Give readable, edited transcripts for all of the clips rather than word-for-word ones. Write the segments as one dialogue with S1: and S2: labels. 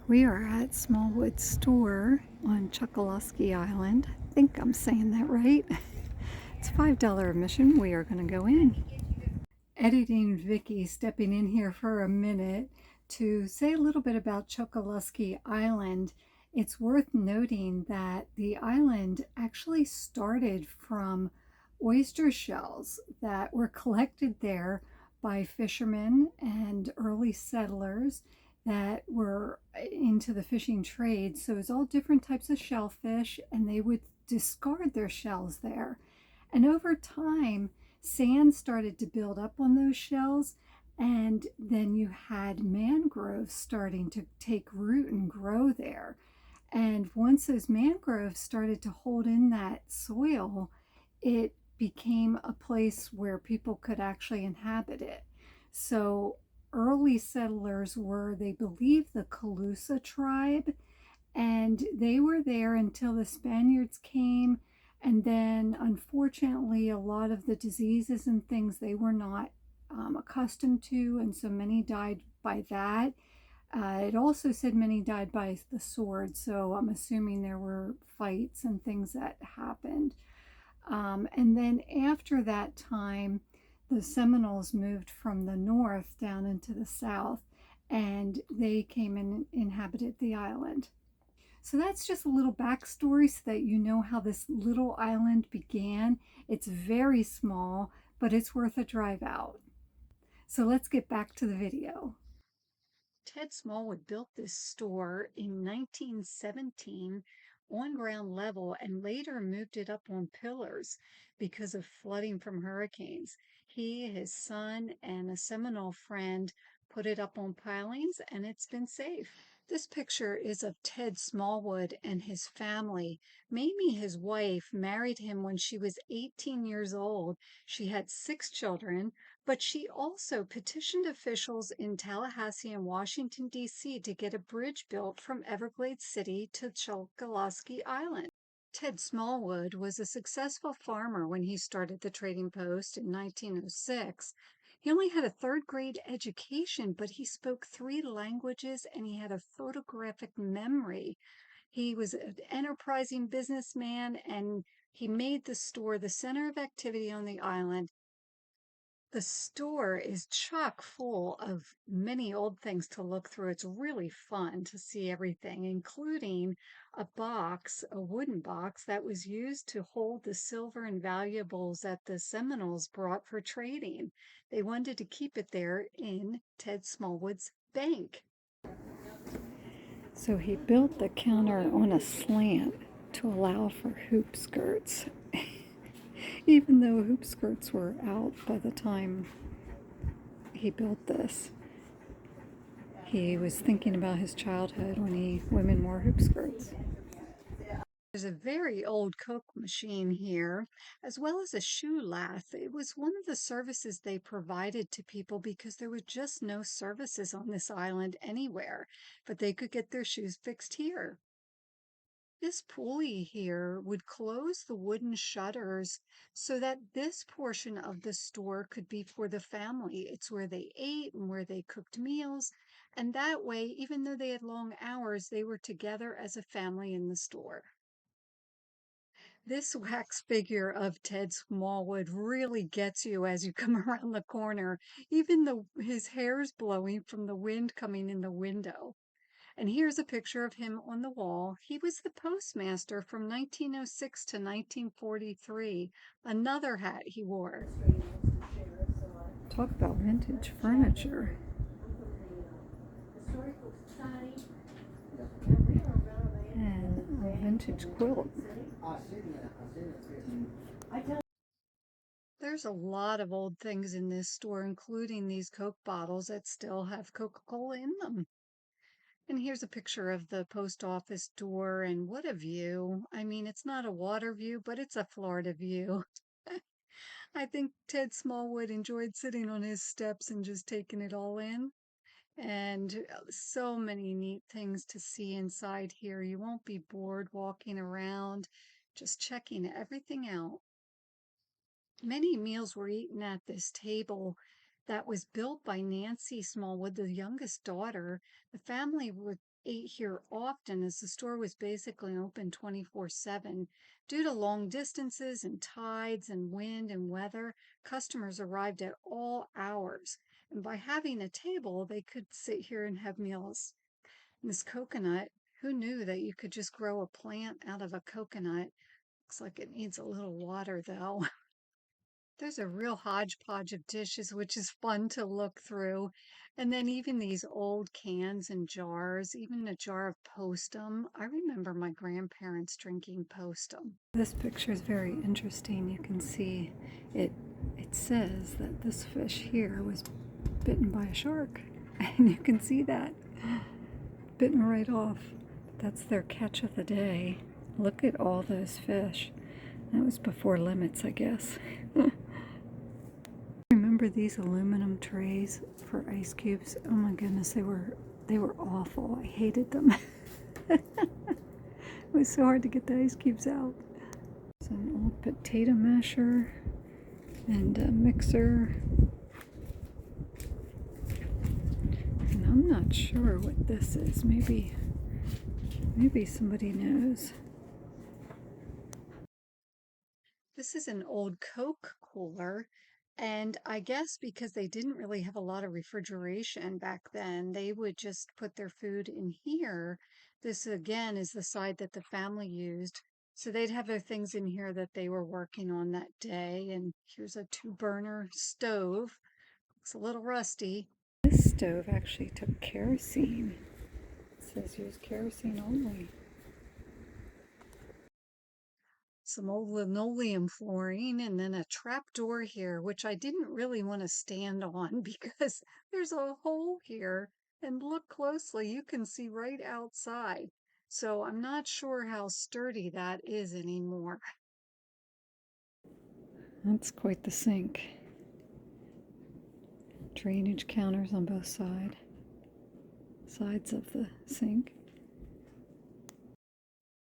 S1: We are at Smallwood Store on Chokoloskee Island. I think I'm saying that right. It's $5 admission. We are going to go in. Editing Vicky stepping in here for a minute to say a little bit about Chokoloskee Island. It's worth noting that the island actually started from oyster shells that were collected there by fishermen and early settlers that were into the fishing trade. So it's all different types of shellfish, and they would discard their shells there. And over time, sand started to build up on those shells, and then you had mangroves starting to take root and grow there. And once those mangroves started to hold in that soil, it became a place where people could actually inhabit it. So early settlers were, they believe, the Calusa tribe, and they were there until the Spaniards came. And then, unfortunately, a lot of the diseases and things they were not accustomed to, and so many died by that. It also said many died by the sword, so I'm assuming there were fights and things that happened. And then after that time, the Seminoles moved from the north down into the south, and they came and inhabited the island. So that's just a little backstory so that you know how this little island began. It's very small, but it's worth a drive out. So let's get back to the video. Ted Smallwood built this store in 1917 on ground level and later moved it up on pillars because of flooding from hurricanes. He, his son, and a Seminole friend put it up on pilings, and it's been safe. This picture is of Ted Smallwood and his family. Mamie, his wife, married him when she was 18 years old. She had 6 children, but she also petitioned officials in Tallahassee and Washington, D.C. to get a bridge built from Everglades City to Chokoloskee Island. Ted Smallwood was a successful farmer when he started the trading post in 1906. He only had a third-grade education, but he spoke 3 languages and he had a photographic memory. He was an enterprising businessman, and he made the store the center of activity on the island. The store is chock full of many old things to look through. It's really fun to see everything, including a wooden box that was used to hold the silver and valuables that the Seminoles brought for trading. They wanted to keep it there in Ted Smallwood's bank. So he built the counter on a slant to allow for hoop skirts, even though hoop skirts were out by the time he built this. He was thinking about his childhood when women wore hoop skirts. There's a very old Coke machine here, as well as a shoe lathe. It was one of the services they provided to people because there was just no services on this island anywhere, but they could get their shoes fixed here. This pulley here would close the wooden shutters so that this portion of the store could be for the family. It's where they ate and where they cooked meals. And that way, even though they had long hours, they were together as a family in the store. This wax figure of Ted Smallwood really gets you as you come around the corner, even though his hair's blowing from the wind coming in the window. And here's a picture of him on the wall. He was the postmaster from 1906 to 1943. Another hat he wore. Talk about vintage furniture. And a vintage quilt. There's a lot of old things in this store, including these Coke bottles that still have Coca-Cola in them. And here's a picture of the post office door, and what a view. I mean, it's not a water view, but it's a Florida view. I think Ted Smallwood enjoyed sitting on his steps and just taking it all in. And so many neat things to see inside here. You won't be bored walking around, just checking everything out. Many meals were eaten at this table that was built by Nancy Smallwood, the youngest daughter. The family would ate here often as the store was basically open 24/7. Due to long distances and tides and wind and weather, customers arrived at all hours. And by having a table, they could sit here and have meals. And this coconut, who knew that you could just grow a plant out of a coconut? Looks like it needs a little water though. There's a real hodgepodge of dishes, which is fun to look through. And then even these old cans and jars, even a jar of postum. I remember my grandparents drinking postum. This picture is very interesting. You can see it says that this fish here was bitten by a shark. And you can see that bitten right off. That's their catch of the day. Look at all those fish. That was before limits, I guess. Remember these aluminum trays for ice cubes? Oh my goodness, they were awful. I hated them. It was so hard to get the ice cubes out. It's an old potato masher and a mixer. And I'm not sure what this is. Maybe somebody knows. This is an old Coke cooler, and I guess because they didn't really have a lot of refrigeration back then, they would just put their food in here. This again is the side that the family used. So they'd have their things in here that they were working on that day. And here's a 2-burner stove. Looks a little rusty. This stove actually took kerosene. It says use kerosene only. Some old linoleum flooring, and then a trap door here, which I didn't really want to stand on because there's a hole here. And look closely, you can see right outside. So I'm not sure how sturdy that is anymore. That's quite the sink. Drainage counters on both sides of the sink.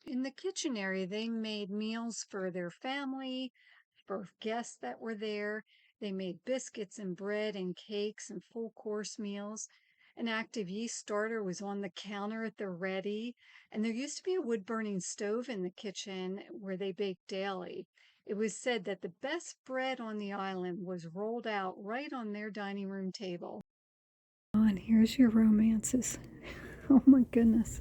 S1: In the kitchen area, they made meals for their family, for guests that were there. They made biscuits and bread and cakes and full course meals. An active yeast starter was on the counter at the ready, and there used to be a wood burning stove in the kitchen where they baked daily. It was said that the best bread on the island was rolled out right on their dining room table. Oh, and here's your romances. Oh my goodness.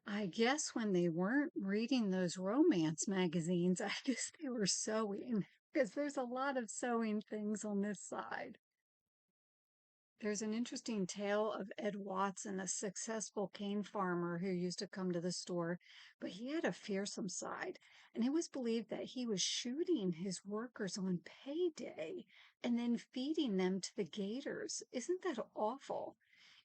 S1: I guess when they weren't reading those romance magazines, I guess they were sewing because there's a lot of sewing things on this side. There's an interesting tale of Ed Watson, a successful cane farmer who used to come to the store, but he had a fearsome side, and it was believed that he was shooting his workers on payday and then feeding them to the gators. Isn't that awful?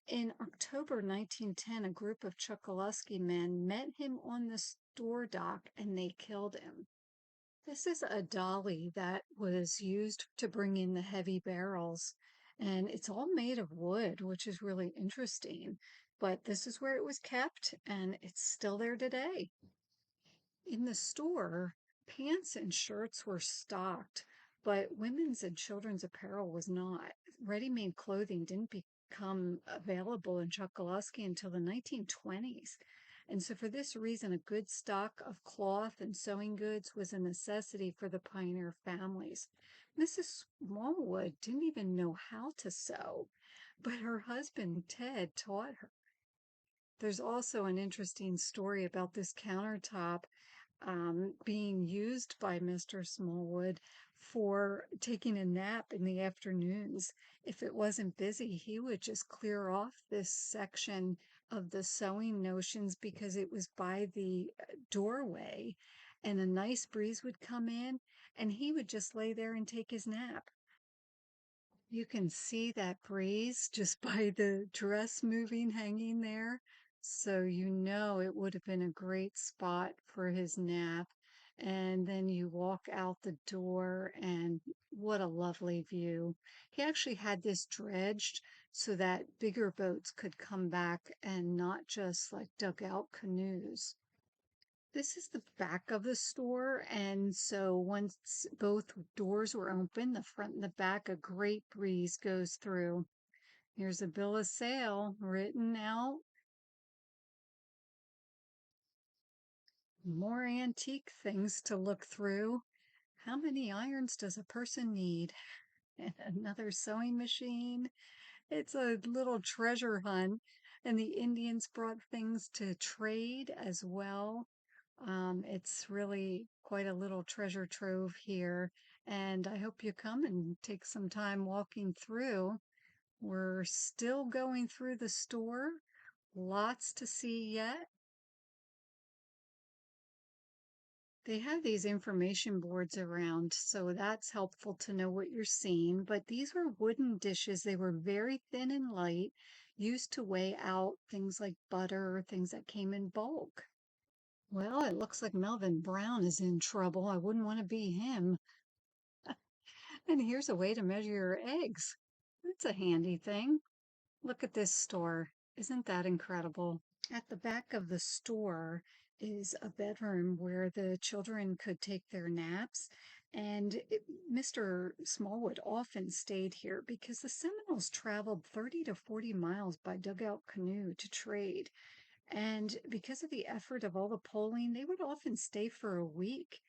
S1: In October 1910, a group of Chokoloskee men met him on the store dock and they killed him. This is a dolly that was used to bring in the heavy barrels, and it's all made of wood, which is really interesting. But this is where it was kept, and it's still there today. In the store, pants and shirts were stocked, but women's and children's apparel was not. Ready-made clothing didn't become available in Chokoloskee until the 1920s. And so for this reason, a good stock of cloth and sewing goods was a necessity for the pioneer families. Mrs. Smallwood didn't even know how to sew, but her husband, Ted, taught her. There's also an interesting story about this countertop being used by Mr. Smallwood for taking a nap in the afternoons. If it wasn't busy, he would just clear off this section of the sewing notions because it was by the doorway, and a nice breeze would come in, and he would just lay there and take his nap. You can see that breeze just by the dress moving hanging there. So you know it would have been a great spot for his nap. And then you walk out the door, and what a lovely view. He actually had this dredged so that bigger boats could come back and not just like dugout canoes. This is the back of the store, and so once both doors were open, the front and the back, a great breeze goes through. Here's a bill of sale written out. More antique things to look through. How many irons does a person need? And another sewing machine. It's a little treasure hunt, and the Indians brought things to trade as well. It's really quite a little treasure trove here, and I hope you come and take some time walking through. We're still going through the store, lots to see yet. They have these information boards around, so that's helpful to know what you're seeing. But these were wooden dishes. They were very thin and light, used to weigh out things like butter, things that came in bulk. Well, it looks like Melvin Brown is in trouble. I wouldn't want to be him. And here's a way to measure your eggs. That's a handy thing. Look at this store. Isn't that incredible? At the back of the store is a bedroom where the children could take their naps. Mr. Smallwood often stayed here because the Seminoles traveled 30 to 40 miles by dugout canoe to trade. And because of the effort of all the polling, they would often stay for a week.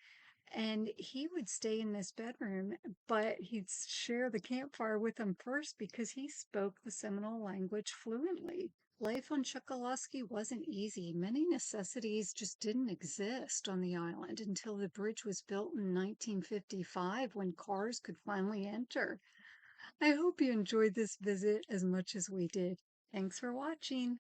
S1: And he would stay in this bedroom, but he'd share the campfire with them first because he spoke the Seminole language fluently. Life on Chokoloskee wasn't easy. Many necessities just didn't exist on the island until the bridge was built in 1955 when cars could finally enter. I hope you enjoyed this visit as much as we did. Thanks for watching.